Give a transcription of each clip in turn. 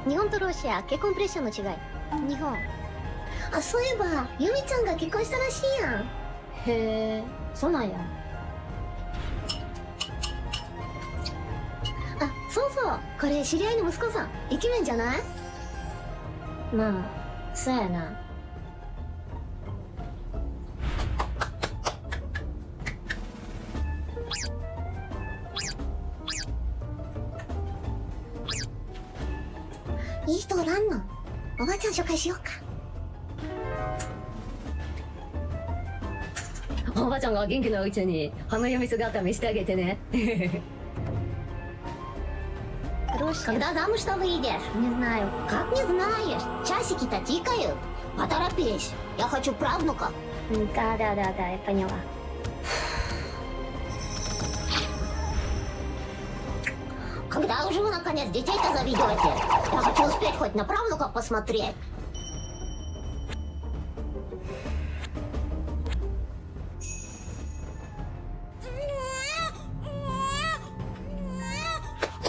日本とロシア結婚プレッシャーの違い。日本。あ、そういえばユミちゃんが結婚したらしいやん。へえ、そうなんや。あ、そうそう、これ知り合いの息子さん。イケメンじゃない？まあそうやな。いい人おらんの？おばあちゃん紹介しようか。おばちゃんが元気なうちに花嫁姿見せてあげてね。Когда замуж выйдешь? Не знаю. Как не знаешь? Часики-то тикают. Поторопись. Я хочу правнука. Да, я поняла. Когда уже вы наконец детей-то заведете? Я хочу успеть хоть на правнуков посмотреть.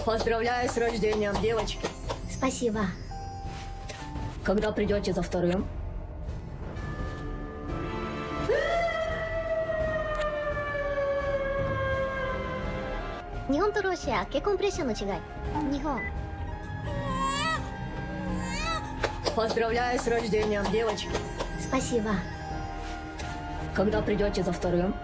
Поздравляю с рождением, девочки. Спасибо. Когда придете за вторым? Нихонとロシア結婚プレッシャーの違い。日本。Поздравляю с рождением, девочки. Спасибо. Когда придете за вторым?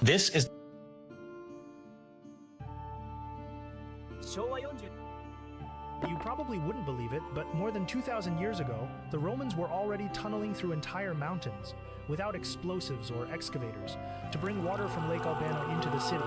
This is You probably wouldn't believe it, but more than 2,000 years ago, the Romans were already tunneling through entire mountains without explosives or excavators. To bring water from Lake Albano into the city,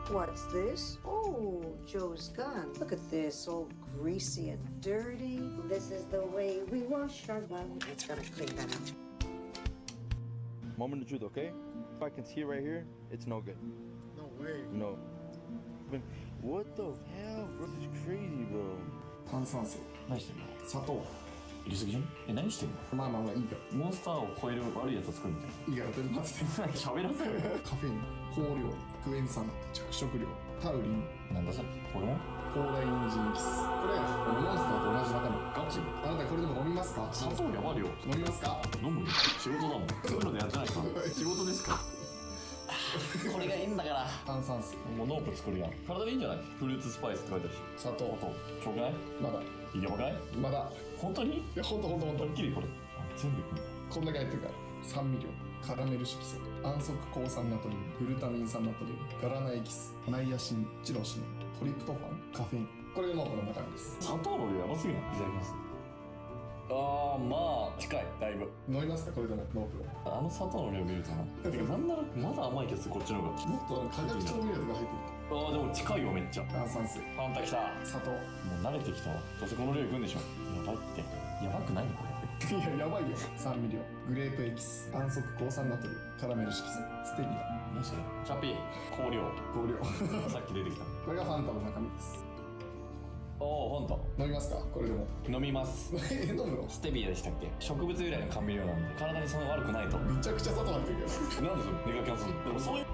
What's this? Oh, Joe's gun. Look at this, all greasy and dirty. This is the way we wash our guns. Let's gotta clean that out. Moment of truth, okay? If I can see it right here, it's no good. No way. No. What the hell, bro? This is crazy, bro. 炭酸水、何してんの？砂糖。入れすぎじゃん？何してんの？まあまあまあいいかモンスターを超える悪いやつを作るみたいいいからとりあえずな。喋らせる。カフェイン、香料、クエン酸、着色料、タウリン、なんだそれ？これも？高大ニンジンキス。これモンスターと同じ中身。ガチ？あなたこれでも飲みますか？砂糖やばいよ。飲みますか？飲むよ。仕事だもん。そういうのでやってないか。仕事ですか？これがいいんだから。炭酸水、もうノープ作るやん。体にいいんじゃない？フルーツスパイスって書いてあるし。砂糖、ちょうがい？まだやばかい？まだ。本当に？いやほんとはっきりこれ。全部いくの？こんだけ入ってるから酸味料、カラメル色素、安息抗酸ナトリウム、グルタミン酸ナトリウム、ガラナエキス、ナイアシン、チロシン、トリプトファン、カフェイン。これがノープの中身です。砂糖の量やばすぎない？いただきます。あーまあ近い、だいぶ。飲みますか？これでもノープを。あの砂糖の量見るとな。てかなんならまだ甘いけどこっちの方が。もっと化学調味料とか入ってる。ああでも近いよめっちゃ。炭酸水、ファンタ来た。砂糖。もう慣れてきたわ。どうせこの量いくんでしょ。やばいって。やばくないのこれ。いや、やばいよ。酸味料、グレープエキス、安息抗酸ナトリウム、カラメル色素、ステビア。何それ？チャッピー、香料。香料。さっき出てきた。これがファンタの中身です。おー、ファン飲みますか？これでも。タ。飲みます。飲むの？ステビアでしたっけ？植物由来の甘味料なんで、体にそんな悪くないと。めちゃくちゃ砂糖入ってるけど。なんでそれ？ネガキャンする？でもそういう。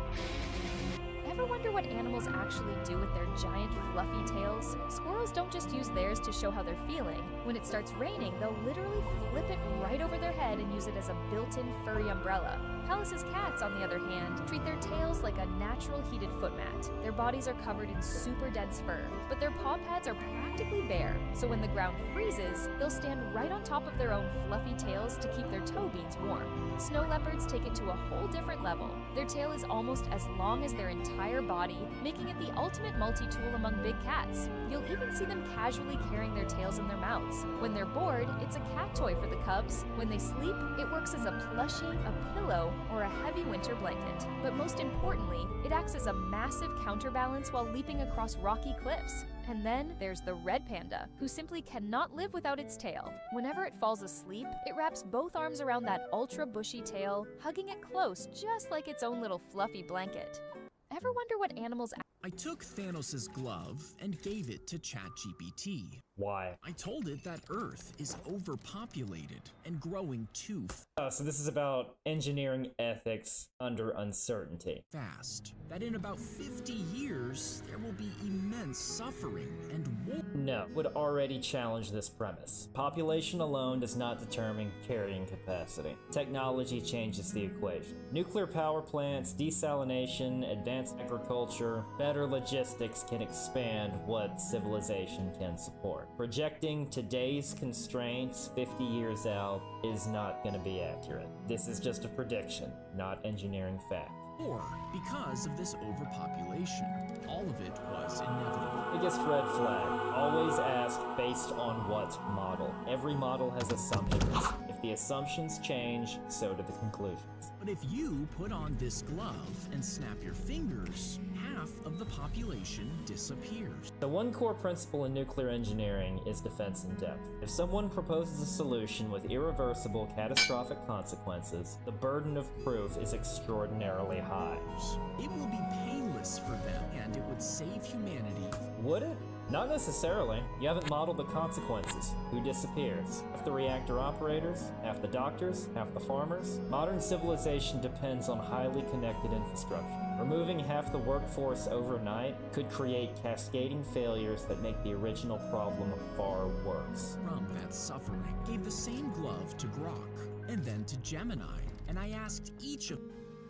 Ever wonder what animals actually do with their giant, fluffy tails? Squirrels don't just use theirs to show how they're feeling. When it starts raining, they'll literally flip it right over their head and use it as a built-in furry umbrella. Pallas's cats, on the other hand, treat their tails like a natural heated foot mat. Their bodies are covered in super dense fur, but their paw pads are practically bare, so when the ground freezes, they'll stand right on top of their own fluffy tails to keep their toe beans warm. Snow leopards take it to a whole different level. Their tail is almost as long as their entire body, making it the ultimate multi-tool among big cats. You'll even see them casually carrying their tails in their mouths. When they're bored, it's a cat toy for the cubs. When they sleep, it works as a plushie, a pillow, or a heavy winter blanket. But most importantly, it acts as a massive counterbalance while leaping across rocky cliffs. And then there's the red panda, who simply cannot live without its tail. Whenever it falls asleep, it wraps both arms around that ultra bushy tail, hugging it close just like its own little fluffy blanket. Ever wonder what animals... I took Thanos' glove and gave it to ChatGPT. Why? I told it that Earth is overpopulated and growing too so this is about engineering ethics under uncertainty. fast. That in about 50 years, there will be immense suffering and war. No, would already challenge this premise. Population alone does not determine carrying capacity. Technology changes the equation. Nuclear power plants, desalination, advanced agriculture, better logistics can expand what civilization can support. Projecting today's constraints 50 years out is not going to be accurate. This is just a prediction, not engineering fact. Or because of this overpopulation. All of it was inevitable. Biggest red flag. Always ask based on what model. Every model has assumptions. If the assumptions change, so do the conclusions. But if you put on this glove and snap your fingers, half of the population disappears. The one core principle in nuclear engineering is defense in depth. If someone proposes a solution with irreversible, catastrophic consequences, the burden of proof is extraordinarily high. It will be painless for them, and it would save humanity. Would it? Not necessarily. You haven't modeled the consequences. Who disappears? Half the reactor operators, half the doctors, half the farmers. Modern civilization depends on highly connected infrastructure. Removing half the workforce overnight could create cascading failures that make the original problem far worse. From that suffering, gave the same glove to Grok, and then to Gemini, and I asked each of...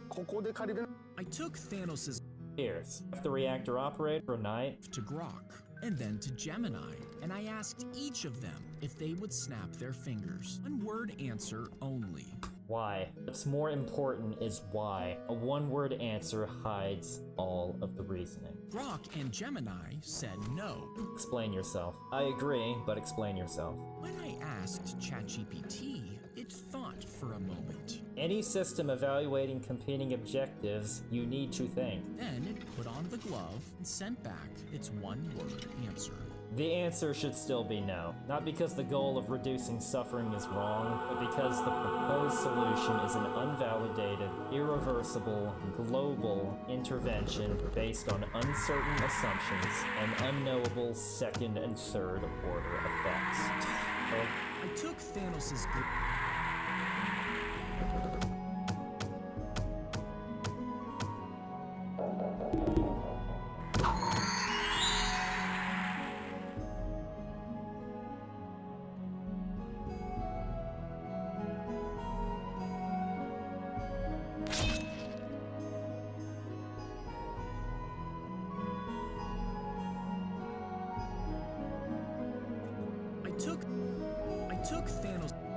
I took Thanos' Here's half the reactor operator overnight to Grok, and then to Gemini, and I asked each of them if they would snap their fingers. One word answer only. Why? What's more important is why. A one-word answer hides all of the reasoning. Grok and Gemini said no. Explain yourself. I agree, but explain yourself. When I asked ChatGPT, it thought for a moment. Any system evaluating competing objectives, you need to think. Then it put on the glove and sent back its one-word answer. The answer should still be no. Not because the goal of reducing suffering is wrong, but because the proposed solution is an unvalidated, irreversible, global intervention based on uncertain assumptions and unknowable second and third order effects. I took Thanos'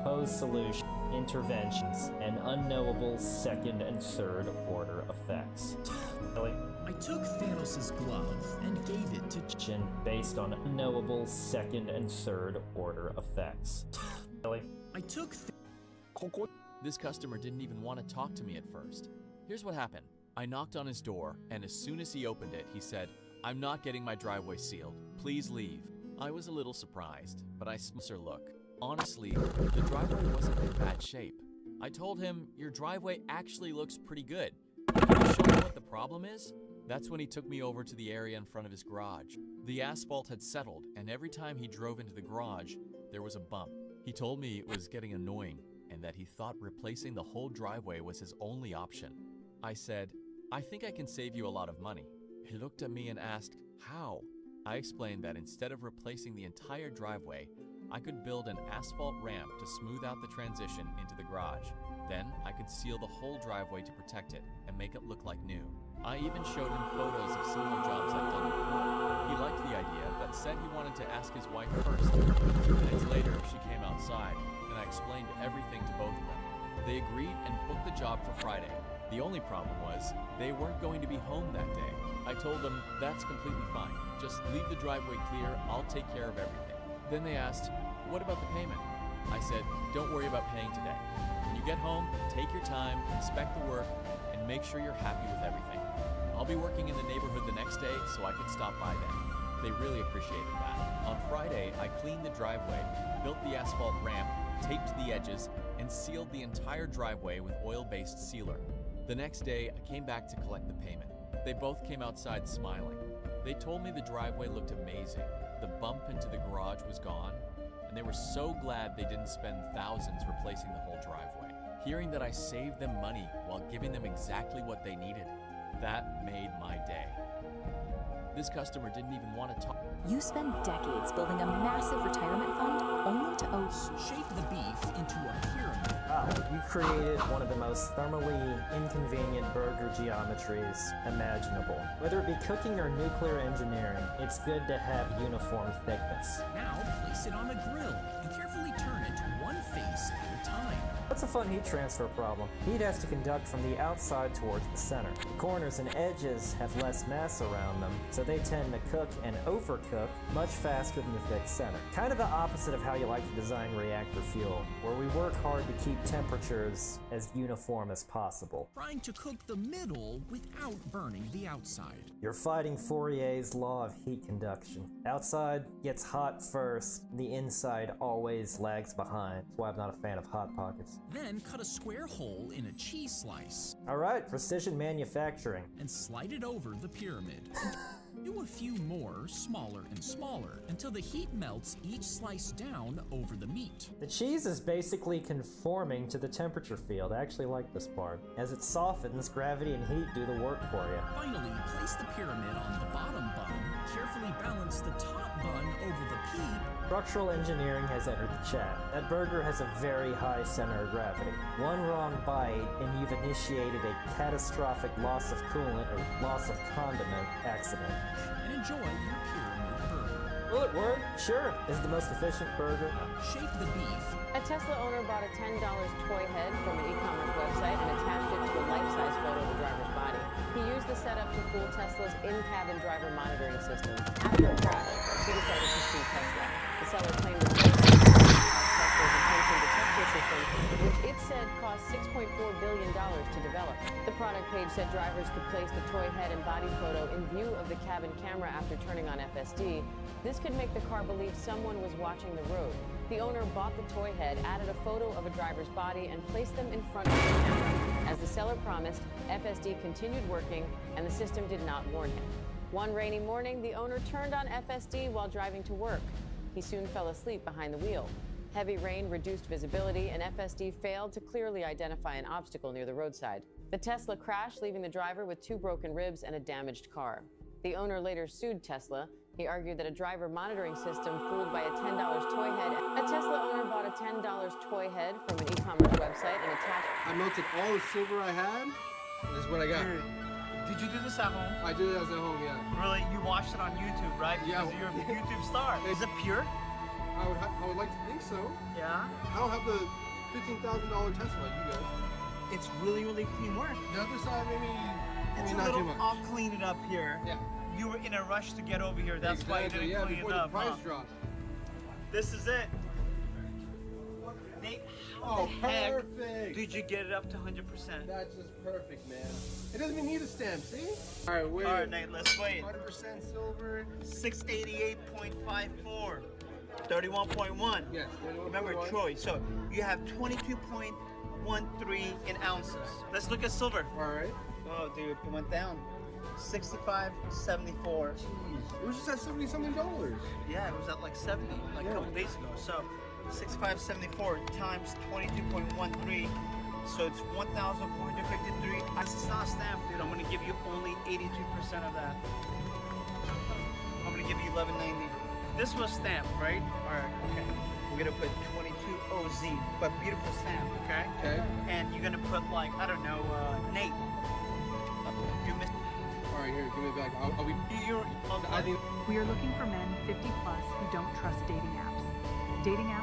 Proposed solution, interventions, and unknowable second and third order effects. Really? I took Thanos' glove and gave it to based on unknowable second and third order effects. Really? I took This customer didn't even want to talk to me at first. Here's what happened. I knocked on his door, and as soon as he opened it, he said, "I'm not getting my driveway sealed. Please leave." I was a little surprised, but I smoother look. Honestly, the driveway wasn't in bad shape. I told him, "Your driveway actually looks pretty good. Can you show me what the problem is?" That's when he took me over to the area in front of his garage. The asphalt had settled, and every time he drove into the garage, there was a bump. He told me it was getting annoying, and that he thought replacing the whole driveway was his only option. I said, "I think I can save you a lot of money." He looked at me and asked, "How?" I explained that instead of replacing the entire driveway, I could build an asphalt ramp to smooth out the transition into the garage. Then I could seal the whole driveway to protect it and make it look like new. I even showed him photos of similar jobs I've done before. He liked the idea, but said he wanted to ask his wife first. A few minutes later, she came outside, and I explained everything to both of them. They agreed and booked the job for Friday. The only problem was, they weren't going to be home that day. I told them, "That's completely fine. Just leave the driveway clear, I'll take care of everything." Then they asked, "What about the payment?" I said, "Don't worry about paying today. When you get home, take your time, inspect the work, and make sure you're happy with everything. I'll be working in the neighborhood the next day, so I can stop by then." They really appreciated that. On Friday, I cleaned the driveway, built the asphalt ramp, taped the edges, and sealed the entire driveway with oil-based sealer. The next day, I came back to collect the payment. They both came outside smiling. They told me the driveway looked amazing. The bump into the garage was gone, and they were so glad they didn't spend thousands replacing the whole driveway. Hearing that I saved them money while giving them exactly what they needed, that made my day. This customer didn't even want to talk. You spend decades building a massive retirement fund only to owe shape the beef into a pyramid. Wow, you created one of the most thermally inconvenient burger geometries imaginable. Whether it be cooking or nuclear engineering, it's good to have uniform thickness. Now place it on a grill and carefully turn it one face at a time. That's a fun heat transfer problem. Heat has to conduct from the outside towards the center. The corners and edges have less mass around them, so they tend to cook and overcook much faster than the thick center. Kind of the opposite of how you like to design reactor fuel, where we work hard to keep temperatures as uniform as possible. Trying to cook the middle without burning the outside. You're fighting Fourier's law of heat conduction. Outside gets hot first, the inside always lags behind. That's why I'm not a fan of Hot Pockets. Then cut a square hole in a cheese slice. Alright, precision manufacturing. And slide it over the pyramid. Do a few more, smaller and smaller, until the heat melts each slice down over the meat. The cheese is basically conforming to the temperature field. I actually like this part. As it softens, gravity and heat do the work for you. Finally, place the pyramid on the bottom bun. Carefully balance the top bun over the peep. Structural engineering has entered the chat. That burger has a very high center of gravity. One wrong bite and you've initiated a catastrophic loss of coolant or loss of condiment accident. And enjoy your pyramid burger. Will it work? Sure. Is it the most efficient burger? Shape the beef. A Tesla owner bought a $10 toy head from an e-commerce website and attached it to a life-size photo of the driver's body. He used the setup to fool Tesla's in-cabin driver monitoring system. After a crash, he decided to sue Tesla. The seller claimed the Tesla's attention to touch his system, which it said cost $6.4 billion to develop. The product page said drivers could place the toy head and body photo in view of the cabin camera after turning on FSD. This could make the car believe someone was watching the road. The owner bought the toy head, added a photo of a driver's body, and placed them in front of the camera. As the seller promised, FSD continued working, and the system did not warn him. One rainy morning, the owner turned on FSD while driving to work. He soon fell asleep behind the wheel. Heavy rain reduced visibility, and FSD failed to clearly identify an obstacle near the roadside. The Tesla crashed, leaving the driver with 2 broken ribs and a damaged car. The owner later sued Tesla. He argued that a driver monitoring system fooled by a $10 toy head. A Tesla owner bought a $10 toy head from an e-commerce website and attached. I melted all the silver I had. This is what I got. Did you do this at home? I did it at home, yeah. Really? You watched it on YouTube, right? Yeah. Because you're a YouTube star. Is it pure? I would like to think so. Yeah? I don't have the $15,000 Tesla like you guys. It's really, really clean work. The other side, maybe not too little, much. I'll clean it up here. Yeah. You were in a rush to get over here. That's why you didn't clean before it up. the price dropped. This is it. Nate, how the heck did you get it up to 100%? That's just perfect, man. It doesn't even need a stamp, see? All right, wait. All right, Nate, let's wait. 100% silver. 688.54. 31.1. Yes, 31.1. Remember, Troy, so you have 22.13 in ounces. Let's look at silver. All right. Oh, dude, it went down. 65.74. Jeez, it was just at $70-something. Yeah, it was at like 70 a couple days ago. So 65.74 times 22.13. So it's 1,453. It's not stamped, dude. I'm gonna give you only 82% of that. I'm gonna give you 11.90. This was stamped, right? All right. Okay. We're gonna put 22OZ, but beautiful stamp. Okay. Okay. And you're gonna put like I don't know, Nate. You missed. All right, here, give me back. I'll be. I think. We are looking for men 50 plus who don't trust dating apps. Dating apps.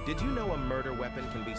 Did you know a murder weapon can be...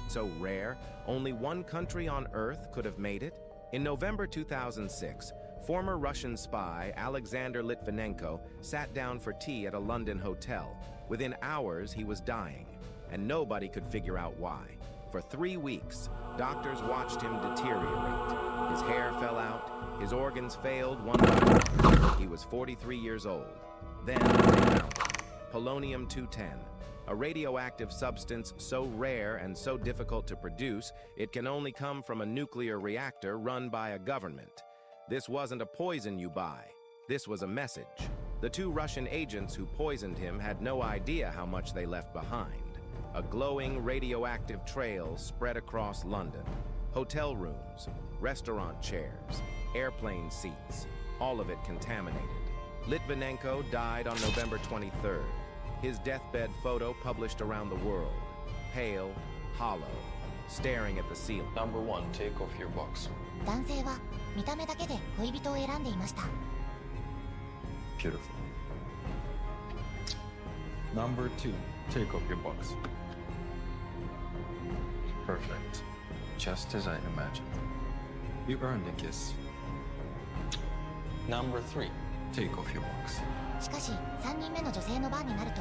So rare, only one country on Earth could have made it? In November 2006, former Russian spy Alexander Litvinenko sat down for tea at a London hotel. Within hours, he was dying, and nobody could figure out why. For 3 weeks, doctors watched him deteriorate. His hair fell out, his organs failed one by one. He was 43 years old. Then they found him. Polonium-210, a radioactive substance so rare and so difficult to produce, it can only come from a nuclear reactor run by a government. This wasn't a poison you buy. This was a message. The 2 Russian agents who poisoned him had no idea how much they left behind. A glowing radioactive trail spread across London. Hotel rooms, restaurant chairs, airplane seats, all of it contaminated. Litvinenko died on November 23rd. His deathbed photo published around the world. Pale, hollow, staring at the ceiling. Number 1, take off your box. 男性は見た目だけで恋人を選んでいました。 Beautiful. Number 2, take off your box. Perfect. Just as I imagined. You earned a kiss. Number 3, take off your box. しかし、3人目の女性の番になると。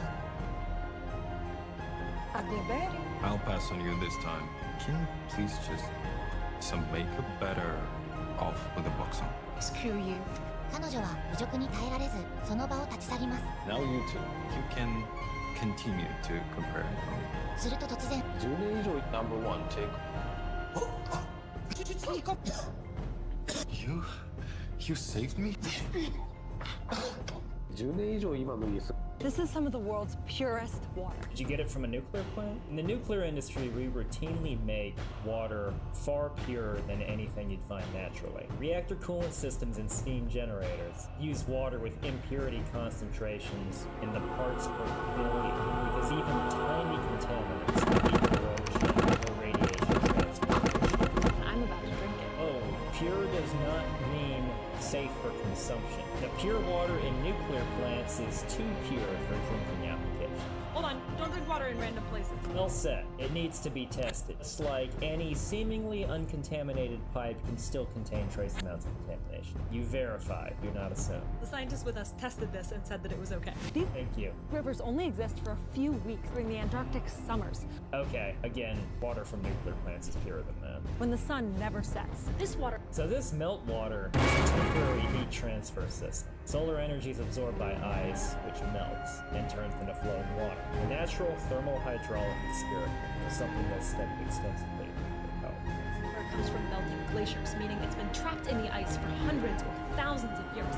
I'll pass on you this time. Can you please just some makeup better off with the box on? Screw you. 彼女は侮辱に耐えられず、その場を立ち去ります。Now you two, you can continue to compare from. すると突然。10年以上 Number 1, take. You saved me? 10年以上今の家 This is some of the world's purest water. Did you get it from a nuclear plant? In the nuclear industry, we routinely make water far purer than anything you'd find naturally. Reactor coolant systems and steam generators use water with impurity concentrations in the parts per billion because even tiny contaminants like corrosion or radiation transport. I'm about to drink it. Oh, pure does not mean safe for consumption. The pure water in nuclear plants is too pure for drinking applications. Hold on, don't drink water in random places. Well said. It needs to be tested. Just like any seemingly uncontaminated pipe can still contain trace amounts of contamination. You verify, do not assume. The scientists with us tested this and said that it was okay. Thank you. Rivers only exist for a few weeks during the Antarctic summers, Okay, again, water from nuclear plants is purer than that. when the sun never sets. This water. So this meltwater is a temporary heat transfer system. Solar energy is absorbed by ice, which melts and turns into flowing water. The natural thermal hydraulic experiment is something that's studied extensively in power plants. Water comes from melting glaciers, meaning it's been trapped in the ice for hundreds or thousands of years.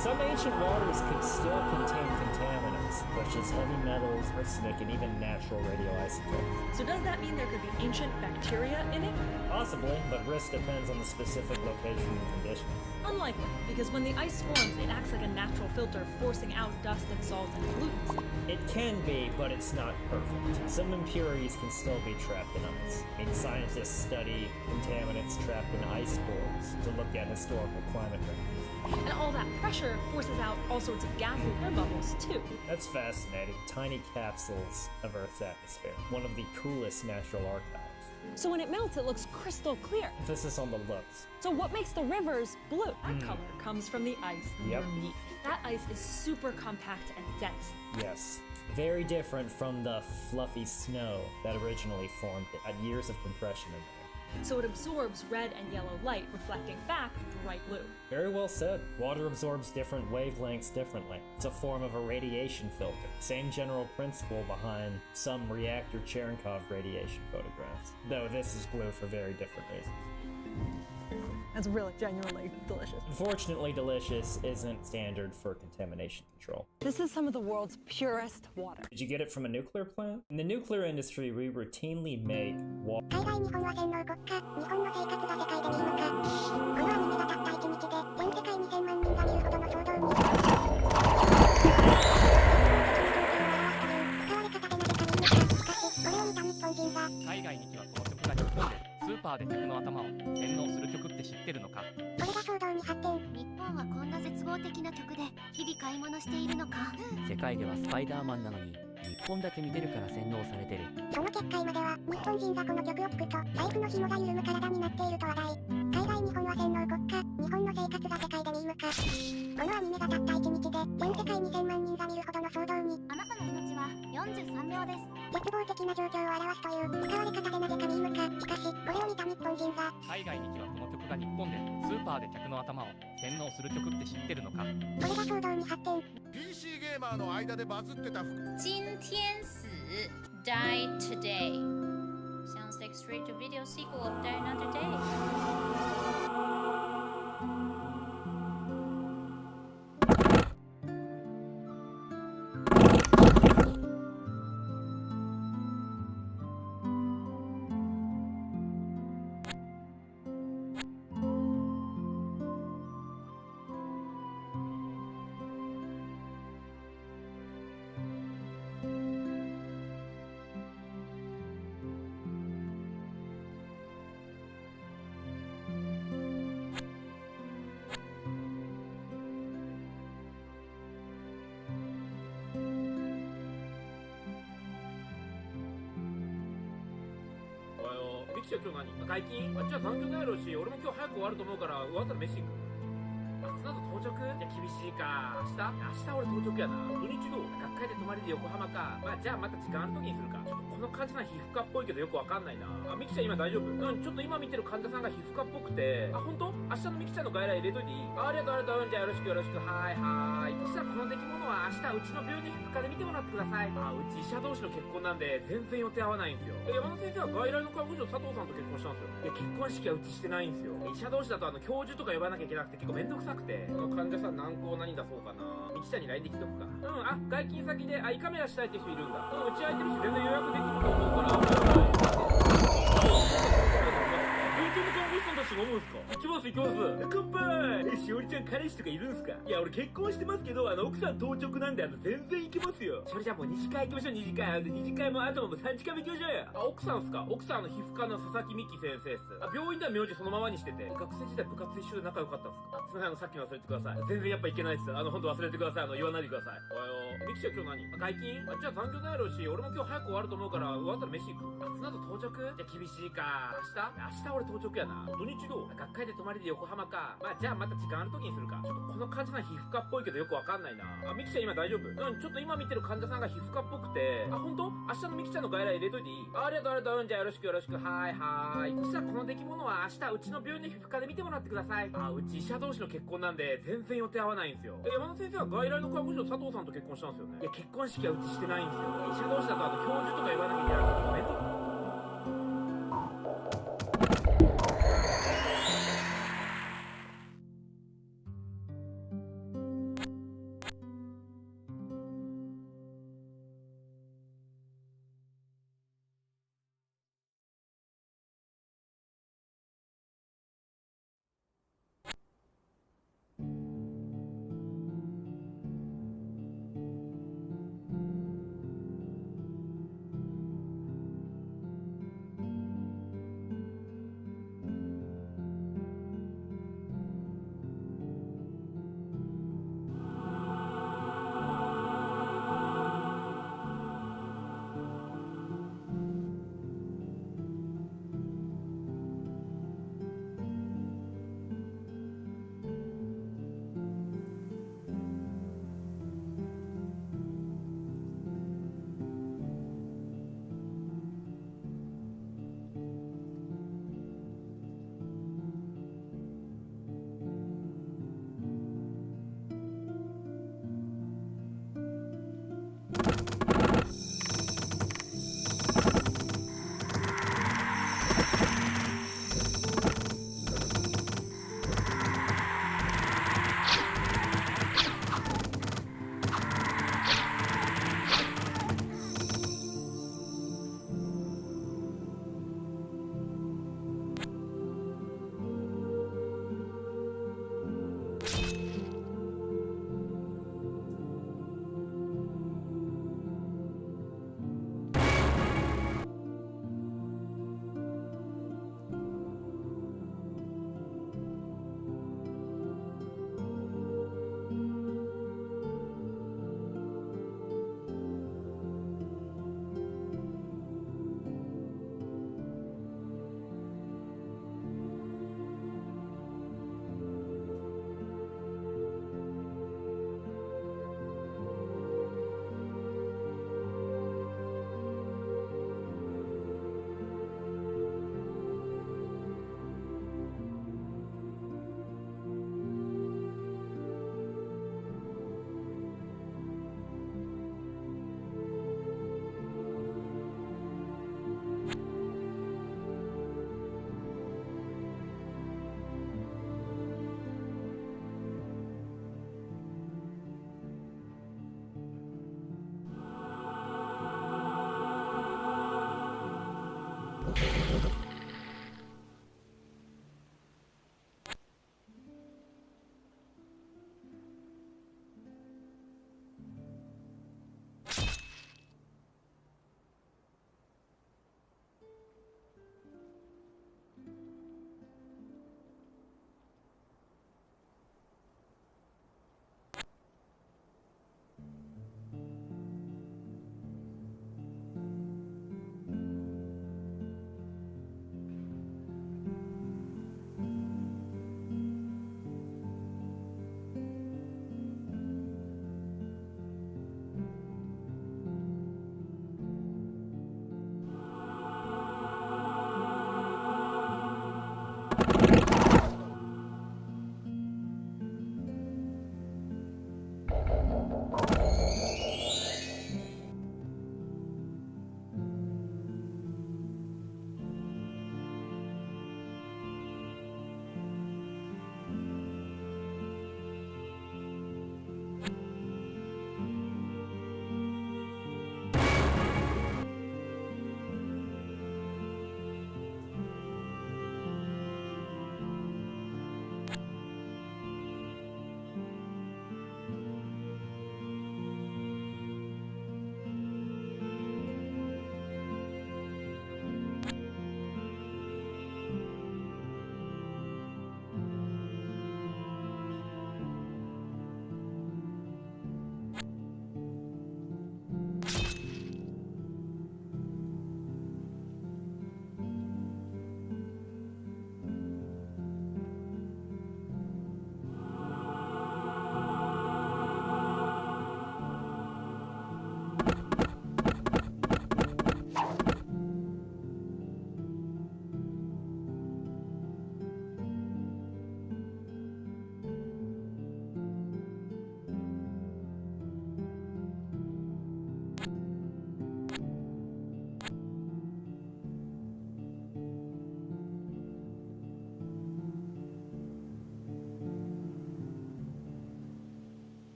Some ancient waters could still contain contaminants, such as heavy metals, arsenic, and even natural radioisotopes. So does that mean there could be ancient bacteria in it? Possibly, but risk depends on the specific location and conditions. Unlikely, because when the ice forms, it acts like a natural filter, forcing out dust and salt and pollutants. It can be, but it's not perfect. Some impurities can still be trapped in ice. Scientists study contaminants trapped in ice cores to look at historical climate records. And all that pressure forces out all sorts of gases and air bubbles, too. That's fascinating. Tiny capsules of Earth's atmosphere. One of the coolest natural archives. So when it melts, it looks crystal clear. Emphasis on the looks. So what makes the rivers blue? That color comes from the ice Yep. underneath. That ice is super compact and dense. Yes. Very different from the fluffy snow that originally formed. It had years of compression in there. So it absorbs red and yellow light, reflecting back bright blue. Very well said. Water absorbs different wavelengths differently. It's a form of a radiation filter. Same general principle behind some reactor Cherenkov radiation photographs. Though this is blue for very different reasons. That's really genuinely delicious. Unfortunately, delicious isn't standard for contamination control. This is some of the world's purest water. Did you get it from a nuclear plant? In the nuclear industry, we routinely make water. 海外日本は洗脳国家。日本の生活が世界で見るのか。このアニメがたった1日で全世界2000万人が見るほどの衝動に。海外に来はこの曲が日本でスーパーで客の頭を洗脳する曲って知ってるのか。これが騒動に発展。日本はこんな絶望的な曲で日々買い物しているのか。世界ではスパイダーマンなのに日本だけ見てるから洗脳されてる。その結果今では日本人がこの曲を聴くと財布の紐が緩む体になっていると話題。海外日本は洗脳国家。日本の生活が世界で見るか。このアニメがたった1日で全世界2000万人が見るほどの騒動に。あなたの命は43本名です。絶望的な状況を表すという使われ方でなぜかミーム化。しかし、これを見た日本人が海外に行けばこの曲が日本でスーパーで客の頭を洗脳する曲って知ってるのか。それが騒動に発展。 PC ゲーマーの間でバズってた服。今天死 Die Today sounds like straight to video sequel of Die Another Day. ミキちゃん今日何解禁？あっちは残業ないやろうし、俺も今日早く終わると思うから終わったら飯行く。あ、その後到着？いや厳しいか。明日俺到着やな。土日どう？学会で泊まりで横浜か。まあじゃあまた時間ある時にするか。ちょっとこの患者さん皮膚科っぽいけどよくわかんないな。あ、ミキちゃん今大丈夫？ちょっと今見てる患者さんが皮膚科っぽくて。あ、本当？明日のミキちゃんの外来入れといていい？ありがとう。じゃあよろしく。はいはい。そしたらこの出来物は明日うちの病院の皮膚科で見てもらってください。あ、うち医者同士の結婚なんで全然予定合わないんですよ。山田先生は外来の看護師の佐藤さんと結婚したんですよ。いや結婚式はうちしてないんですよ。医者同士だと教授とか呼ばなきゃいけなくて結構めんどくさくて。この患者さん何校何出そうかな。ミキちゃんに LINE で聞いとくか。あ、外勤先で胃カメラしたいって人いるんだ。うち空いてるし全然予約できると思うから。飲むんすか？行きます。乾杯！しおりちゃん彼氏とかいるんすか？いや俺結婚してますけど奥さん当直なんで全然行けますよ。それじゃあもう2次会行きましょう。2次会もあとも3次会も行きましょうよ。あ、奥さんっすか？奥さん皮膚科の佐々木美希先生っす。あ、病院では名字そのままにしてて学生時代部活一緒で仲良かったんすか？すみませんさっきの忘れてください。全然やっぱいけないっす。本当忘れてください。言わないでください。おはよう。ミキちゃん今日何？外勤？あっちは残業ないやろうし俺も今日早く終わると思うから終わったら飯行く。あ、その後到着？じゃ厳しいか。明日俺到着やな。土日どう？学会で泊まりで横浜か。まあじゃあまた時間ある時にするか。ちょっとこの患者さん皮膚科っぽいけどよくわかんないな。あ、ミキちゃん今大丈夫？ちょっと今見てる患者さんが皮膚科っぽくて。あ、本当？明日のミキちゃんの外来入れといていい？ありがとう。じゃあよろしく。はいはい。そしたらこの出来物は明日うちの病院の皮膚科で見てもらってください。あ、うち医者同士の結婚なんで全然予定合わないんですよ。山田先生は外来の看護師の佐藤さんと結婚したんですよね。いや結婚式はうちしてないんですよ。医者同士だと教授とか呼ばなきゃいけなくて結構めんどくさい。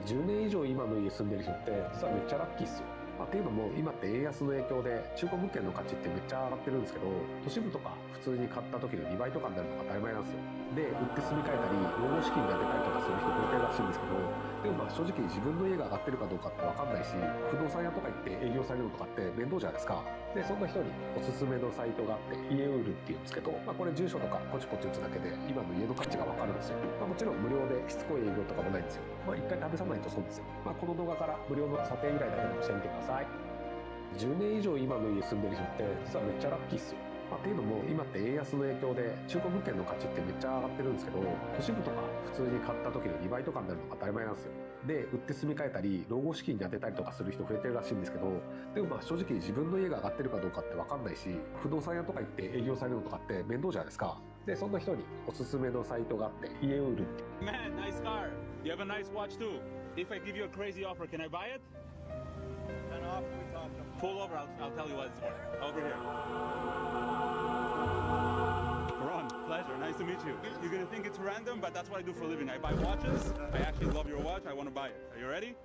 10年以上今の家住んでる人って実はめっちゃラッキーっすよ。っていうのも今って円安の影響で中古物件の価値ってめっちゃ上がってるんですけど、都市部とか普通に買った時の2倍とかになるのが当たり前なんですよ。で売って住み替えたり老後資金に当てたりとかする人増えてるらしいんですけど、でも正直自分の家が上がってるかどうかって分かんないし、不動産屋とか行って営業されるのとかって面倒じゃないですか。でそんな人におすすめのサイトがあって家売るっていうんですけど、これ住所とかポチポチ打つだけで今の家の価値が分かるんですよ。もちろん無料でしつこい営業とかもないんですよ。一回試さないと損ですよ。この動画から無料の査定依頼だけでもしてみてください。10年以上今の家住んでる人って実はめっちゃラッキーっすよ。っていうのも今って円安の影響で中古物件の価値ってめっちゃ上がってるんですけど、都市部とか普通に買った時の2倍とかになるのが当たり前なんですよ。で売って住み替えたり老後資金に当てたりとかする人増えてるらしいんですけど、でも正直自分の家が上がってるかどうかって分かんないし、不動産屋とか行って営業されるのとかって面倒じゃないですか。でそんな人におすすめのサイトがあって家売るって。 Man, nice car. You have a nice watch too. If I give you a crazy offer, can I buy it? An offer we talked about. Pull over, I'll tell you what it's worth. Over here. Ron, pleasure, nice to meet you. You're gonna think it's random, but that's what I do for a living. I buy watches. I actually love your watch. I want to buy it. Are you ready?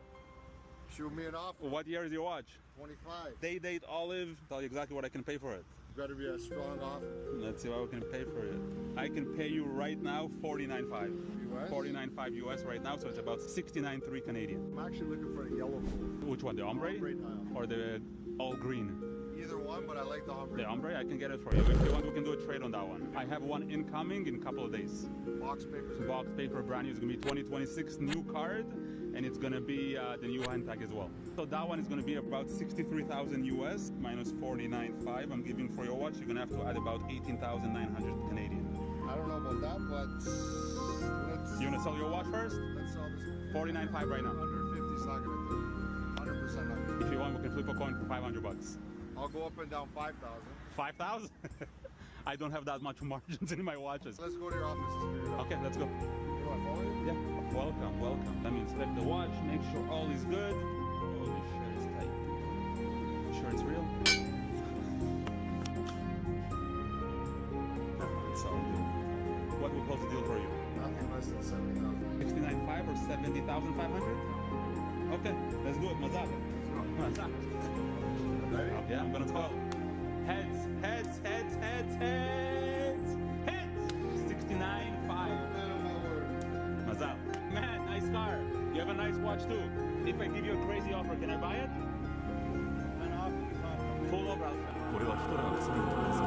Shoot me an offer. What year is your watch? 25. Date, olive. Tell you exactly what I can pay for it. Better be a strong offer. Let's see what we can pay for it. I can pay you right now $49.5. US? $49.5 US right now, so it's about $69.3 Canadian. I'm actually looking for a yellow gold. Which one, the ombre? Ombre tile. Or the all green? Either one, but I like the ombre. The ombre, I can get it for you. If you want, we can do a trade on that one. I have one incoming in a couple of days. Box papers. Box paper, brand new. It's gonna be 2026 new card, and it's gonna be the new hand tag as well. So that one is gonna be about 63,000 US minus 49.5. I'm giving for your watch. You're gonna have to add about 18,900 Canadian. I don't know about that, but let's. You wanna sell your watch first? Let's sell this one. 49.5 right now. 150 is not gonna do. 100% not gonna do. If you want, we can flip a coin for $500. I'll go up and down 5,000. 5,000? I don't have that much margins in my watches. Let's go to your office. Okay, let's go. You want to follow you? Yeah, welcome, welcome. Let me inspect the watch, make sure all is good. Holy shit, it's tight. Sure it's real? No, it's all good. What will close the deal for you? Nothing less than 70,000. 69.5 or 70,500? Okay, let's do it. Mazak. Mazak. Yeah, I'm gonna call. Heads, heads, heads, heads, heads, heads. 69.5. Mazal. Man, nice car. You have a nice watch too. If I give you a crazy offer, can I buy it? An offer we talked about. Pull over, I'll tell. これはヒトラーが作るとですが、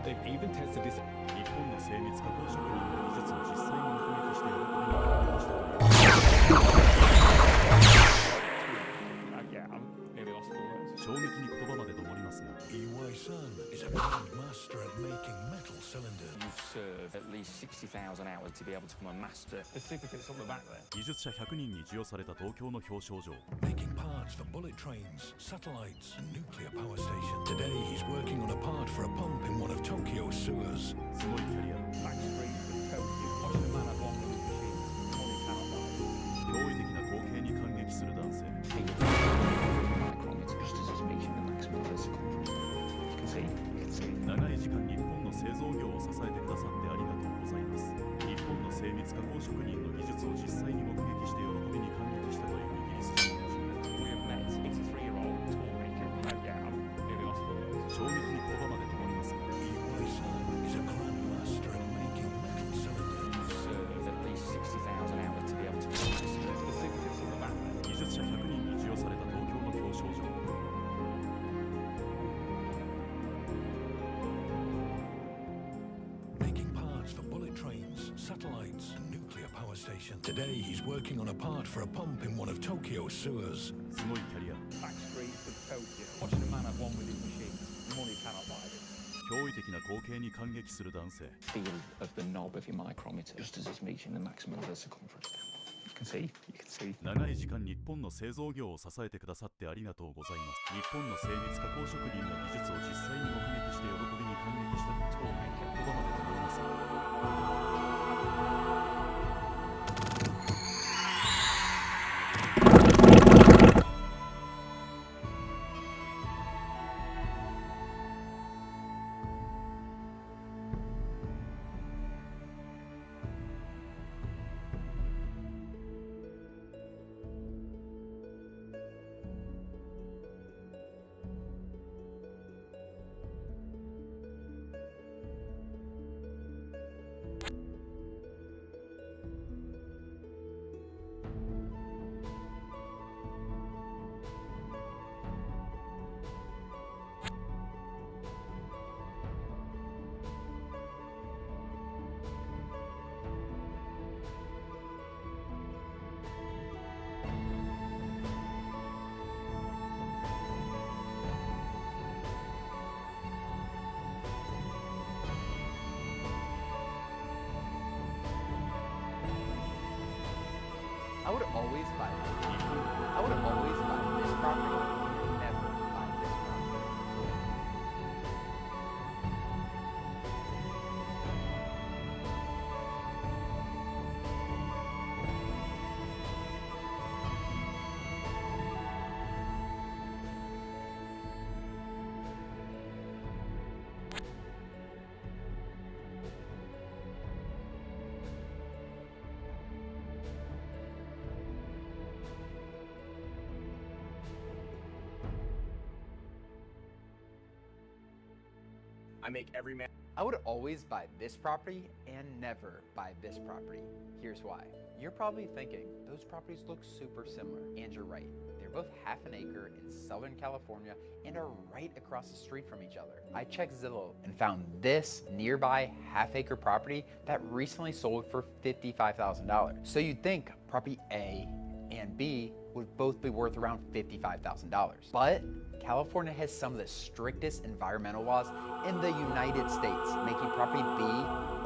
They've even tested this. 日本の精密加工職人の技術を実際に目撃して喜びに感じました。衝撃に言葉まで止まりますが。Iwai-san is a grandmaster at making metal cylinders. You've served at least 60,000 hours to be able to become a master. The certificate's on the back there. 技術者100人に授与された東京の表彰状。Making parts for bullet trains, satellites, and nuclear power stations. Today he's working on a part for a pump in one of Tokyo's sewers. すごいキャリア。驚異的な光景に感激する男性。長い時間日本の製造業を支えてくださってありがとうございます。日本の精密加工職人の技術を実際に目撃して喜びに感激したというイギリス人の衝撃に言葉まで止まりますが。技術者100人に授与された東京の表彰状。station. Today, he's working on a part for a pump in one of Tokyo's sewers. すごいキャリア Back streets of Tokyo. Watching a man have one with his machines. Money cannot buy this. 驚異的な光景に感激する男性 Feel of the knob of your micrometer just as it's reaching the maximum of the circumference. You can see. 長い時間日本の製造業を支えてくださってありがとうございます。日本の精密加工職人の技術を実際に目撃して喜びに感激したと言葉までと思います。I would always buy this. I would always buy this property, never buy this property. I make every man. I would always buy this property and never buy this property. Here's why. You're probably thinking, those properties look super similar, and you're right. They're both half an acre in Southern California and are right across the street from each other. I checked Zillow and found this nearby half-acre property that recently sold for $55,000. So you'd think property A and B would both be worth around $55,000. But California has some of the strictest environmental laws in the United States, making property B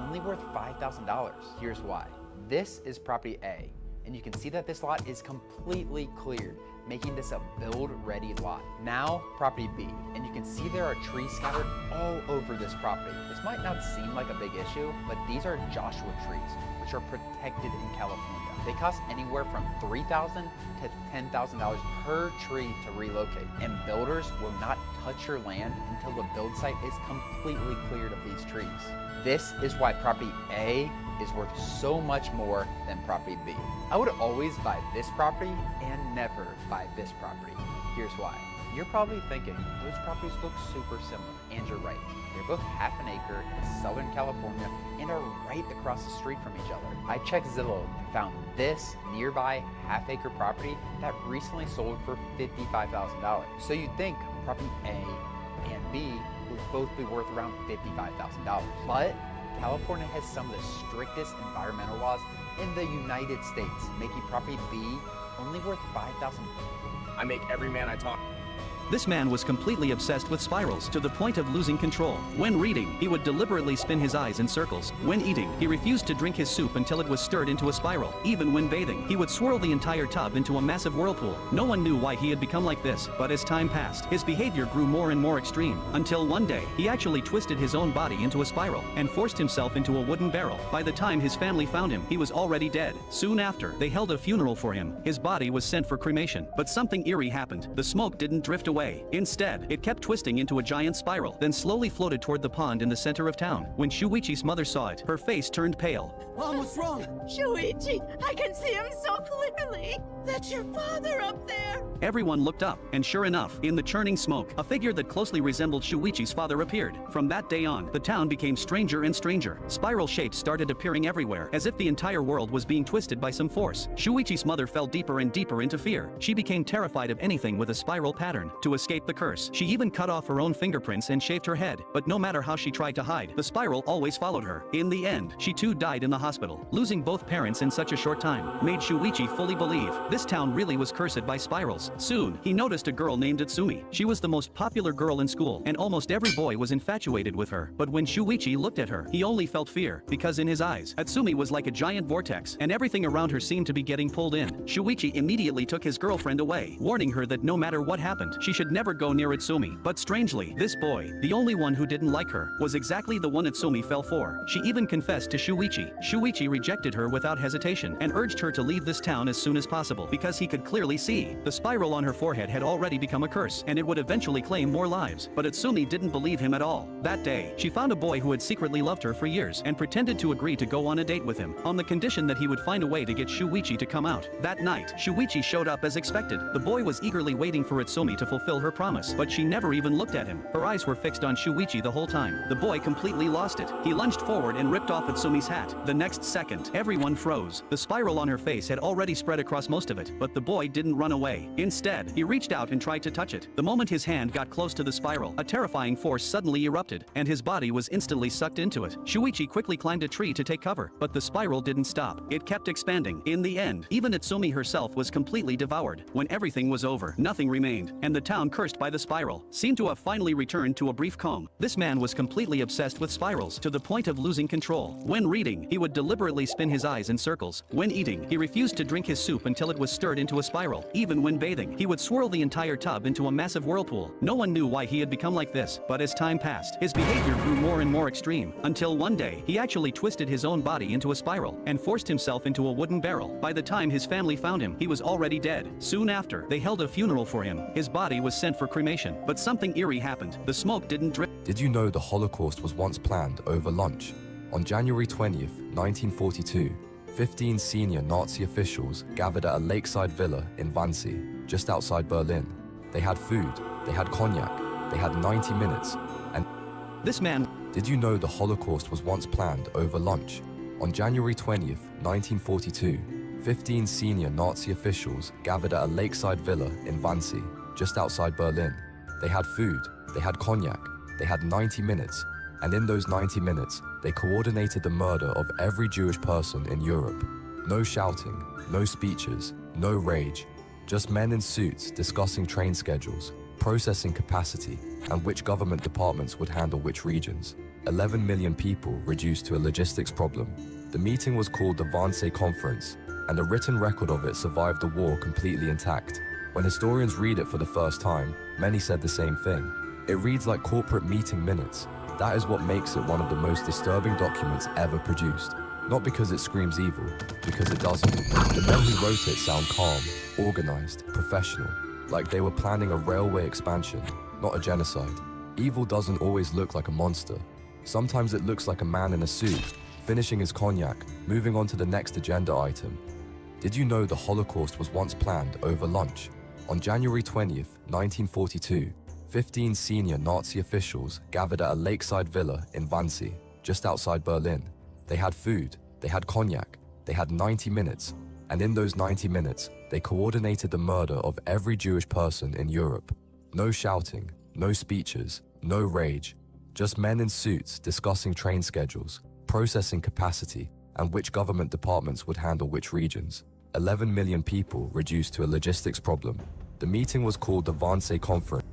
only worth $5,000. Here's why. This is property A, and you can see that this lot is completely cleared, making this a build-ready lot. Now, property B, and you can see there are trees scattered all over this property. This might not seem like a big issue, but these are Joshua trees, which are protected in California. They cost anywhere from $3,000 to $10,000 per tree to relocate, and builders will not touch your land until the build site is completely cleared of these trees. This is why property A is worth so much more than property B. I would always buy this property and never buy this property. Here's why. You're probably thinking, those properties look super similar, and you're right. They're both half an acre in Southern California and are right across the street from each other. I checked Zillow and found this nearby half-acre property that recently sold for $55,000. So you'd think property A and B would both be worth around $55,000. But California has some of the strictest environmental laws in the United States, making property B only worth $5,000. I make every man I talk. This man was completely obsessed with spirals to the point of losing control. When reading, he would deliberately spin his eyes in circles. When eating, he refused to drink his soup until it was stirred into a spiral. Even when bathing, he would swirl the entire tub into a massive whirlpool. No one knew why he had become like this, but as time passed, his behavior grew more and more extreme, until one day, he actually twisted his own body into a spiral and forced himself into a wooden barrel. By the time his family found him, he was already dead. Soon after, they held a funeral for him. His body was sent for cremation, but something eerie happened. The smoke didn't drift away. Instead, it kept twisting into a giant spiral, then slowly floated toward the pond in the center of town. When Shuichi's mother saw it, her face turned pale. Mom, what's wrong? Shuichi, I can see him so clearly. That's your father up there. Everyone looked up, and sure enough, in the churning smoke, a figure that closely resembled Shuichi's father appeared. From that day on, the town became stranger and stranger. Spiral shapes started appearing everywhere, as if the entire world was being twisted by some force. Shuichi's mother fell deeper and deeper into fear. She became terrified of anything with a spiral pattern. to escape the curse. She even cut off her own fingerprints and shaved her head, but no matter how she tried to hide, the spiral always followed her. In the end, she too died in the hospital. Losing both parents in such a short time made Shuichi fully believe this town really was cursed by spirals. Soon, he noticed a girl named Itsumi. She was the most popular girl in school, and almost every boy was infatuated with her. But when Shuichi looked at her, he only felt fear, because in his eyes, Itsumi was like a giant vortex, and everything around her seemed to be getting pulled in. Shuichi immediately took his girlfriend away, warning her that no matter what happened, she should never go near Itsumi. But strangely, this boy, the only one who didn't like her, was exactly the one Itsumi fell for. She even confessed to Shuichi. Shuichi rejected her without hesitation, and urged her to leave this town as soon as possible, because he could clearly see the spiral on her forehead had already become a curse, and it would eventually claim more lives. But Itsumi didn't believe him at all. That day, she found a boy who had secretly loved her for years, and pretended to agree to go on a date with him, on the condition that he would find a way to get Shuichi to come out. That night, Shuichi showed up as expected. The boy was eagerly waiting for Itsumi to fulfill her promise, but she never even looked at him. Her eyes were fixed on Shuichi the whole time. The boy completely lost it. He lunged forward and ripped off Itsumi's hat. The next second, everyone froze. The spiral on her face had already spread across most of it, but the boy didn't run away. Instead, he reached out and tried to touch it. The moment his hand got close to the spiral, a terrifying force suddenly erupted, and his body was instantly sucked into it. Shuichi quickly climbed a tree to take cover, but the spiral didn't stop. It kept expanding. In the end, even Itsumi herself was completely devoured. When everything was over, nothing remained, and the town cursed by the spiral seemed to have finally returned to a brief calm. This man was completely obsessed with spirals, to the point of losing control. When reading, he would deliberately spin his eyes in circles. When eating, he refused to drink his soup until it was stirred into a spiral. Even when bathing, he would swirl the entire tub into a massive whirlpool. No one knew why he had become like this, but as time passed, his behavior grew more and more extreme, until one day, he actually twisted his own body into a spiral, and forced himself into a wooden barrel. By the time his family found him, he was already dead. Soon after, they held a funeral for him. His body was sent for cremation, but something eerie happened. The smoke didn't drip. Did you know the Holocaust was once planned over lunch? On January 20th, 1942, 15 senior Nazi officials gathered at a lakeside villa in Wannsee, just outside Berlin. They had food, they had cognac, they had 90 minutes, and this man. Did you know the Holocaust was once planned over lunch? On January 20th, 1942, 15 senior Nazi officials gathered at a lakeside villa in Wannsee, just outside Berlin. They had food, they had cognac, they had 90 minutes, and in those 90 minutes, they coordinated the murder of every Jewish person in Europe. No shouting, no speeches, no rage, just men in suits discussing train schedules, processing capacity, and which government departments would handle which regions. 11 million people reduced to a logistics problem. The meeting was called the Wannsee Conference, and a written record of it survived the war completely intact. When historians read it for the first time, many said the same thing. It reads like corporate meeting minutes. That is what makes it one of the most disturbing documents ever produced. Not because it screams evil, because it doesn't. The men who wrote it sound calm, organized, professional, like they were planning a railway expansion, not a genocide. Evil doesn't always look like a monster. Sometimes it looks like a man in a suit, finishing his cognac, moving on to the next agenda item. Did you know the Holocaust was once planned over lunch? On January 20th, 1942, 15 senior Nazi officials gathered at a lakeside villa in Wannsee, just outside Berlin. They had food, they had cognac, they had 90 minutes, and in those 90 minutes, they coordinated the murder of every Jewish person in Europe. No shouting, no speeches, no rage, just men in suits discussing train schedules, processing capacity, and which government departments would handle which regions. 11 million people reduced to a logistics problem. The meeting was called the Wannsee Conference.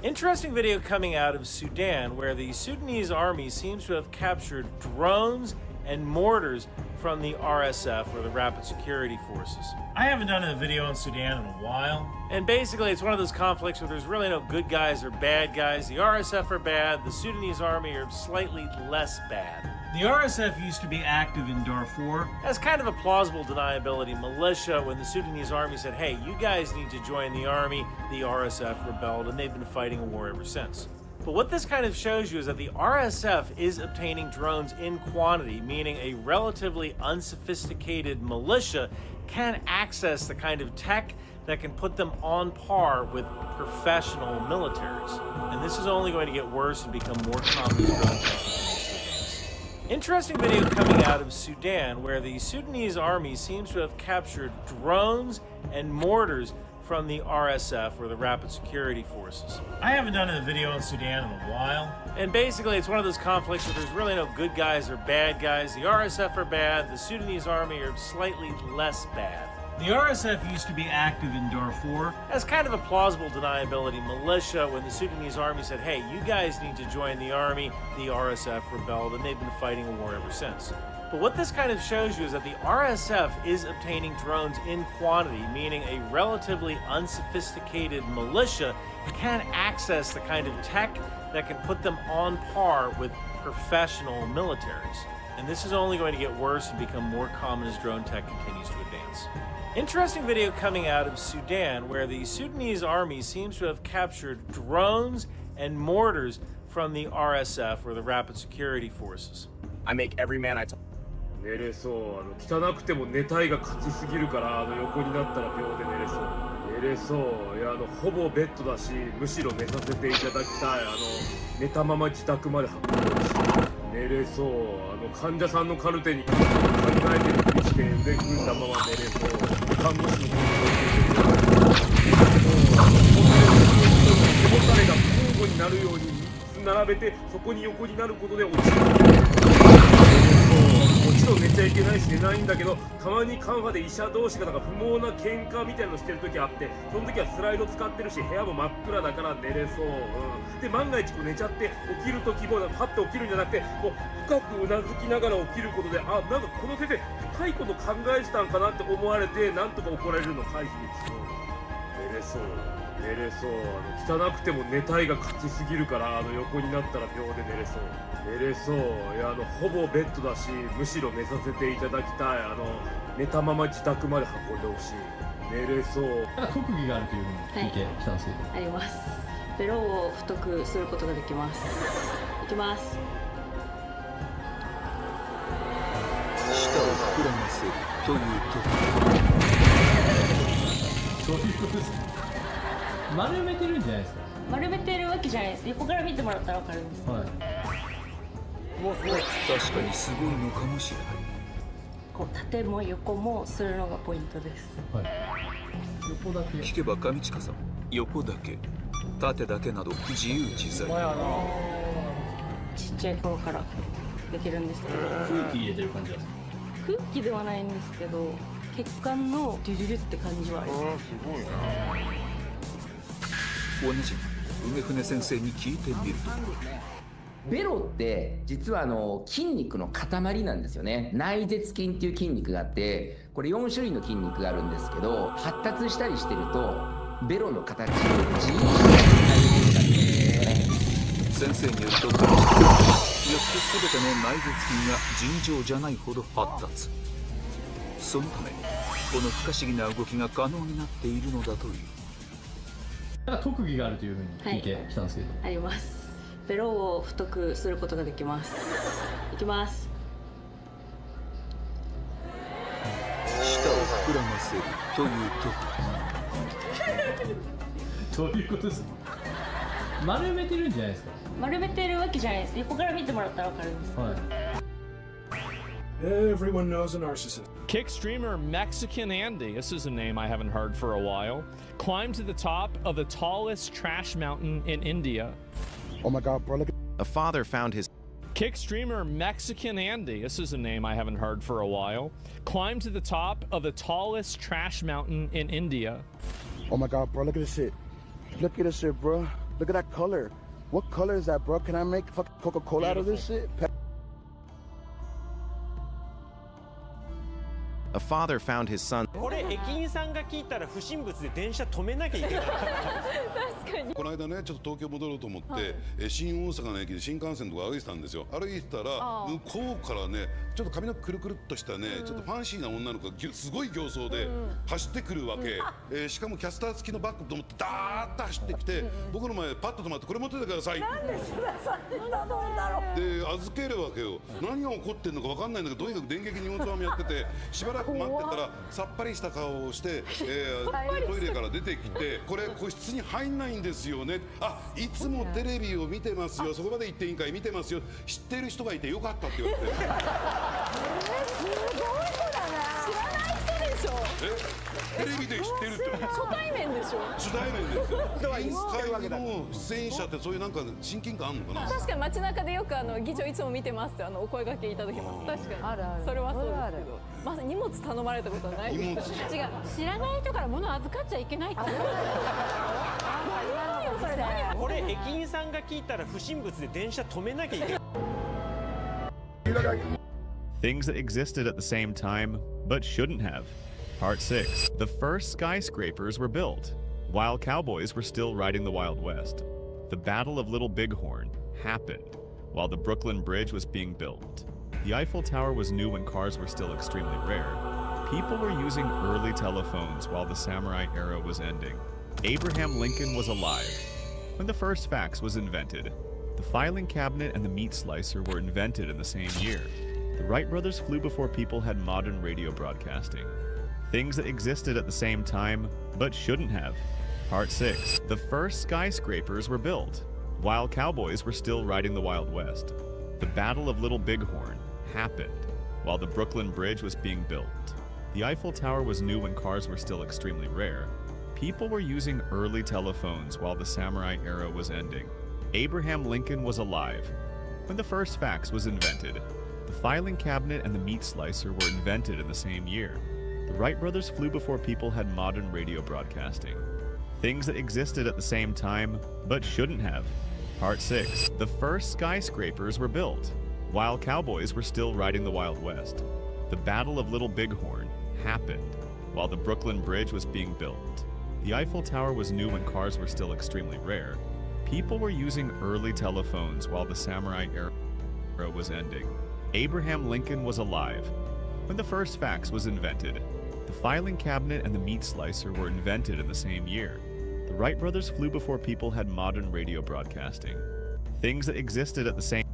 Interesting video coming out of Sudan, where the Sudanese army seems to have captured drones and mortars from the RSF, or the Rapid Security Forces. I haven't done a video on Sudan in a while. And basically, it's one of those conflicts where there's really no good guys or bad guys. The RSF are bad, the Sudanese army are slightly less bad. The RSF used to be active in Darfur as kind of a plausible deniability militia. When the Sudanese army said, hey, you guys need to join the army, the RSF rebelled, and they've been fighting a war ever since. But what this kind of shows you is that the RSF is obtaining drones in quantity, meaning a relatively unsophisticated militia can access the kind of tech that can put them on par with professional militaries. And this is only going to get worse and become more common as drone tech. Interesting video coming out of Sudan, where the Sudanese army seems to have captured drones and mortars from the RSF, or the Rapid Security Forces. I haven't done a video on Sudan in a while. And basically, it's one of those conflicts where there's really no good guys or bad guys. The RSF are bad, the Sudanese army are slightly less bad. The RSF used to be active in Darfur as kind of a plausible deniability militia. When the Sudanese army said, hey, you guys need to join the army, the RSF rebelled, and they've been fighting a war ever since. But what this kind of shows you is that the RSF is obtaining drones in quantity, meaning a relatively unsophisticated militia can access the kind of tech that can put them on par with professional militaries. And this is only going to get worse and become more common as drone tech continues to advance. Interesting video coming out of Sudan, where the Sudanese army seems to have captured drones and mortars from the RSF, or the Rapid Security Forces. I make every man I talk. 寝れそう汚くても寝たいが勝ちすぎるから横になったら秒で寝れそう寝れそういやほぼベッドだしむしろ寝させていただきたい寝たまま自宅まで運んでほしい寝れそう患者さんのカルテに考えてるふりして腕組んだまま寝れそう看護師の手もたれが交互になるように3つ並べてそこに横になることで落ちるもちろん寝ちゃいけないし寝ないんだけどたまにカンファで医者同士がなんか不毛な喧嘩みたいなのしてる時あってその時はスライド使ってるし部屋も真っ暗だから寝れそう、で万が一こう寝ちゃって起きる時もパッと起きるんじゃなくてこう深くうなずきながら起きることでなんかこの先生深いこと考えてたんかなって思われてなんとか怒られるの回避できそう寝れそう寝れそう汚くても寝たいが勝ちすぎるから横になったら秒で寝れそう寝れそういやほぼベッドだしむしろ寝させていただきたい寝たまま自宅まで運んでほしい寝れそう特技があるというふうに聞いてきたんですけど、あります。ベロを太くすることができます。いきます。舌を膨らませるというそういうことですね。丸めてるんじゃないですか。丸めてるわけじゃないです。横から見てもらったらわかるんです。はい。もうすごい。確かにすごいのかもしれない。こう縦も横もするのがポイントです。はい。横だけ。聞けば上近さん、横だけ、縦だけなど自由自在。ちっちゃい頃からできるんですけど。空気入れてる感じですか。空気ではないんですけど、血管のデュデュデュって感じはあります。すごいな。同じ梅船先生に聞いてみるとベロって実は筋肉の塊なんですよね。内舌筋っていう筋肉があってこれ4種類の筋肉があるんですけど発達したりしてるとベロの形を自由に変えるんですね。先生によるとよって全ての内舌筋が尋常じゃないほど発達。そのためこの不可思議な動きが可能になっているのだという。特技があるというふうに聞いてきたんですけど、あります。ベロを太くすることができます。いきます。舌を膨らませるという特技どういうことですか。丸めてるんじゃないですか。丸めてるわけじゃないです。横から見てもらったらわかるんです。はい。Everyone knows a narcissist. Kick streamer Mexican Andy, this is a name I haven't heard for a while, climbed to the top of the tallest trash mountain in India. Oh my god, bro, look at... A father found his... Kick streamer Mexican Andy, this is a name I haven't heard for a while, climbed to the top of the tallest trash mountain in India. Oh my god, bro, look at this shit. Look at this shit, bro. Look at that color. What color is that, bro? Can I make fucking Coca-Cola out of this shit? A father found his son. これ駅員さんが聞いたら不審物で電車止めなきゃいけない。確かに。この間ねちょっと東京戻ろうと思って、新大阪の駅で新幹線とか歩いてたんですよ。歩いてたら向こうからねちょっと髪の毛くるくるっとしたね、ちょっとファンシーな女の子がすごい形相で走ってくるわけ。しかもキャスター付きのバッグと思ってダーッと走ってきて、僕の前パッと止まってこれ持っててください。なんでそんなもんだろう。で預けるわけよ。何が起こってんのか分かんないんだけどとにかく電撃荷物編みやっててしばらく待ってたらさっぱりした顔をして、トイレから出てきてこれ個室に入んないんですよね。いつもテレビを見てますよ。そこまで言っていいんかい見てますよ。知ってる人がいてよかったって言われて。すごい子だな。知らない人でしょ。テレビで知ってるって初対面でしょ。初対面ですよ。委員会の出演者ってそういうなんか親近感あるのかな。確かに街中でよく議長いつも見てますってお声掛けいただきます。確かにあるある、それはそうですけど、まず荷物頼まれたことはないです。違う、知らない人から物預かっちゃいけないって。これ駅員さんが聞いたら不審物で電車止めなきゃいけない。Things that existed at the same time, but shouldn't have. Part 6. The first skyscrapers were built, while cowboys were still riding the Wild West. The Battle of Little Bighorn happened, while the Brooklyn Bridge was being built. The Eiffel Tower was new when cars were still extremely rare. People were using early telephones while the samurai era was ending. Abraham Lincoln was alive when the first fax was invented. The filing cabinet and the meat slicer were invented in the same year. The Wright brothers flew before people had modern radio broadcasting. Things that existed at the same time, but shouldn't have. Part 6. The first skyscrapers were built, while cowboys were still riding the Wild West. The Battle of Little Bighorn happened, while the Brooklyn Bridge was being built. The Eiffel Tower was new when cars were still extremely rare. People were using early telephones while the samurai era was ending. Abraham Lincoln was alive when the first fax was invented. The filing cabinet and the meat slicer were invented in the same year. The Wright brothers flew before people had modern radio broadcasting. Things that existed at the same time, but shouldn't have. Part 6. The first skyscrapers were built, while cowboys were still riding the Wild West. The Battle of Little Bighorn happened, while the Brooklyn Bridge was being built. The Eiffel Tower was new when cars were still extremely rare. People were using early telephones while the samurai era was ending. Abraham Lincoln was alive when the first fax was invented. The filing cabinet and the meat slicer were invented in the same year. The Wright brothers flew before people had modern radio broadcasting. Things that existed at the same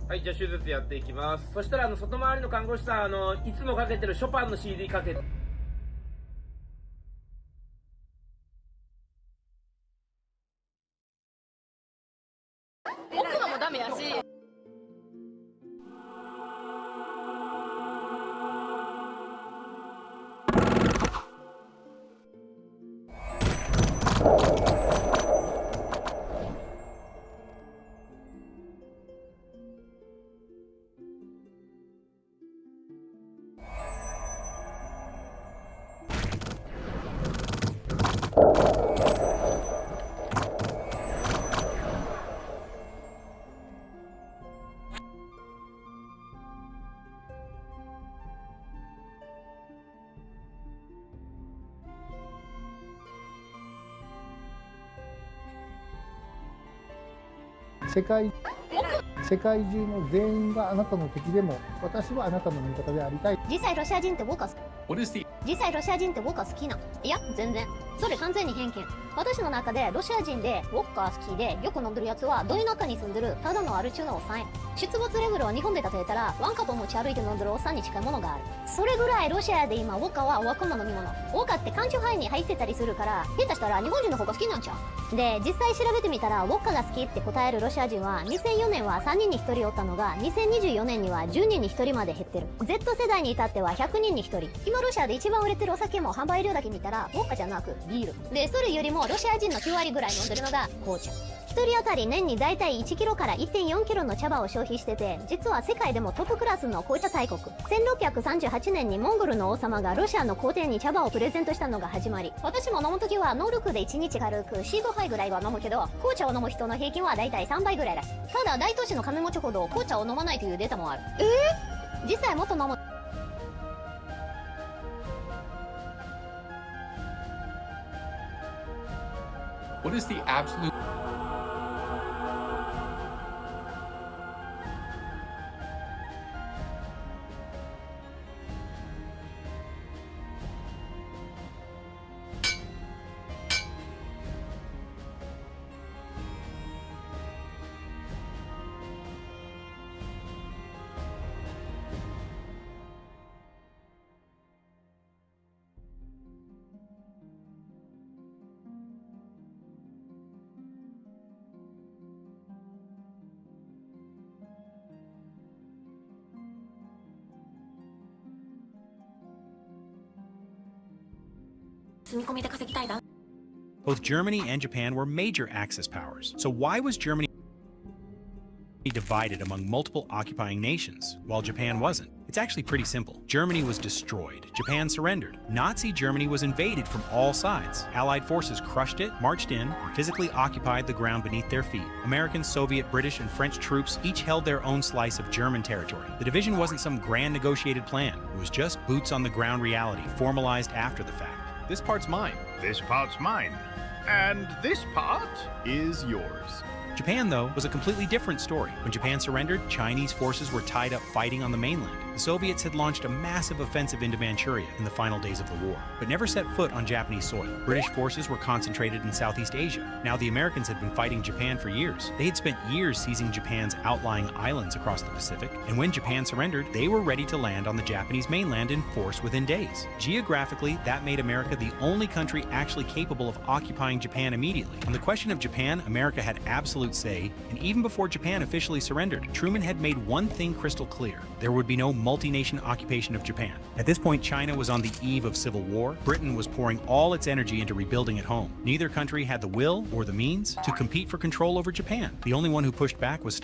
はい、じゃあ手術やっていきます。そしたら外回りの看護師さんいつもかけてるショパンの CD かけて。奥のもダメやし。世界中の全員があなたの敵でも私はあなたの味方でありたい。実際ロシア人ってウォッカ実際ロシア人ってウォッカ好きな。いや全然それ完全に偏見。私の中でロシア人でウォッカ好きでよく飲んでるやつはど田舎に住んでるただのアル中のおっさんや。出没レベルを日本で例えたらワンカップ持ち歩いて飲んでるおっさんに近いものがある。それぐらいロシアで今ウォッカはお枠の飲み物。ウォッカって缶チューハイに入ってたりするから下手したら日本人の方が好きなんちゃう。で実際調べてみたらウォッカが好きって答えるロシア人は2004年は3人に1人おったのが2024年には10人に1人まで減ってる。 Z 世代に至っては100人に1人。今ロシアで一番売れてるお酒も販売量だけ見たらウォッカじゃなくビールで、それよりもロシア人の9割ぐらい飲んでるのが紅茶。1人当たり年にだいたい1キロから1.4キロの茶葉を消費してて、実は世界でもトップクラスの紅茶大国。1638年にモンゴルの王様がロシアの皇帝に茶葉をプレゼントしたのが始まり。私も飲むときはノールクで1日軽く 4,5 杯ぐらいは飲むけど、紅茶を飲む人の平均はだいたい3杯ぐらいらしい。ただ大都市の金持ちほど紅茶を飲まないというデータもある。実際もっと飲む。What is the absolute Both Germany and Japan were major Axis powers. So why was Germany divided among multiple occupying nations, while Japan wasn't? It's actually pretty simple. Germany was destroyed. Japan surrendered. Nazi Germany was invaded from all sides. Allied forces crushed it, marched in, and physically occupied the ground beneath their feet. American, Soviet, British, and French troops each held their own slice of German territory. The division wasn't some grand negotiated plan. It was just boots on the ground reality, formalized after the fact. This part's mine. This part's mine. And this part is yours. Japan, though, was a completely different story. When Japan surrendered, Chinese forces were tied up fighting on the mainland. The Soviets had launched a massive offensive into Manchuria in the final days of the war, but never set foot on Japanese soil. British forces were concentrated in Southeast Asia. Now the Americans had been fighting Japan for years. They had spent years seizing Japan's outlying islands across the Pacific, and when Japan surrendered, they were ready to land on the Japanese mainland in force within days. Geographically, that made America the only country actually capable of occupying Japan immediately. On the question of Japan, America had absolute say, and even before Japan officially surrendered, Truman had made one thing crystal clear: there would be no multi-nation occupation of Japan. At this point, China was on the eve of civil war. Britain was pouring all its energy into rebuilding at home. Neither country had the will or the means to compete for control over Japan. The only one who pushed back was